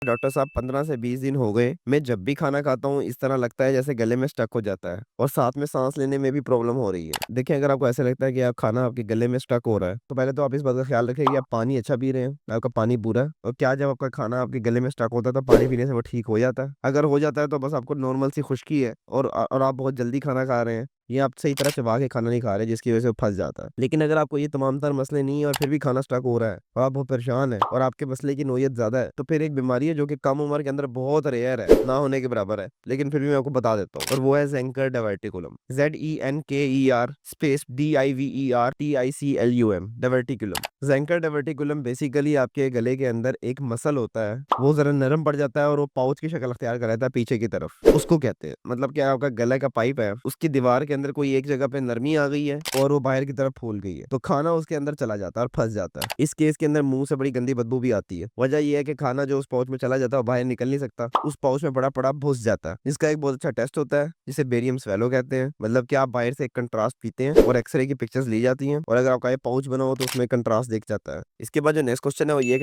Doctor साहब 15 से 20 दिन हो गए, मैं जब भी खाना खाता हूँ इस तरह लगता है जैसे गले में स्टक हो जाता है और साथ में सांस लेने में भी प्रॉब्लम हो रही है। देखिए, अगर आपको ऐसा लगता है कि आप खाना आपके गले में स्टक हो रहा है, तो पहले तो आप इस बात का ख्याल रखें कि आप पानी अच्छा पी रहे हैं, आपका पानी पूरा है। और क्या जब आपका खाना आपके गले में स्टक होता है तो पानी पीने से वो ठीक हो जाता है? अगर हो जाता है तो बस आपको नॉर्मल सी खुश्की है और आप बहुत जल्दी खाना खा रहे हैं, ये आप सही तरह चबा के खाना नहीं खा रहे जिसकी वजह से वो फंस जाता है। लेकिन अगर आपको ये तमाम तर मसले नहीं है और फिर भी खाना स्टक हो रहा है और आप बहुत परेशान है और आपके मसले की नोयत ज्यादा है, तो फिर एक बीमारी है जो कि कम उम्र के अंदर बहुत रेयर है, ना होने के बराबर है, लेकिन फिर भी मैं आपको बता देता हूँ, और वो है Zenker diverticulum. ZENKER space DIVERTICLUM, diverticulum. Zenker diverticulum basically आपके गले के अंदर एक मसल होता है, वो जरा नरम पड़ जाता है और वो पाउच की शक्ल अख्तियार कर लेता है पीछे की तरफ, उसको कहते हैं। मतलब क्या, आपका गला का पाइप है, उसकी दीवार के अंदर कोई एक जगह पे नरमी आ गई है और वो बाहर की तरफ फूल गई है, तो खाना उसके अंदर चला जाता है और फंस जाता है। इस केस के अंदर मुंह से बड़ी गंदी बदबू भी आती है। वजह यह है कि खाना जो उस पाउच में चला जाता है वो बाहर निकल नहीं सकता, उस पाउच में पड़ा पड़ा घुस जाता है। इसका एक बहुत अच्छा टेस्ट होता है जिसे बेरियम स्वेलो कहते हैं। मतलब कि आप बाहर से एक कंट्रास्ट पीते हैं और एक्सरे की पिक्चर्स ली जाती हैं, और अगर आपका ये पाउच बना हो तो उसमें कंट्रास्ट दिख जाता है। इसके बाद जो नेक्स्ट क्वेश्चन है वो ये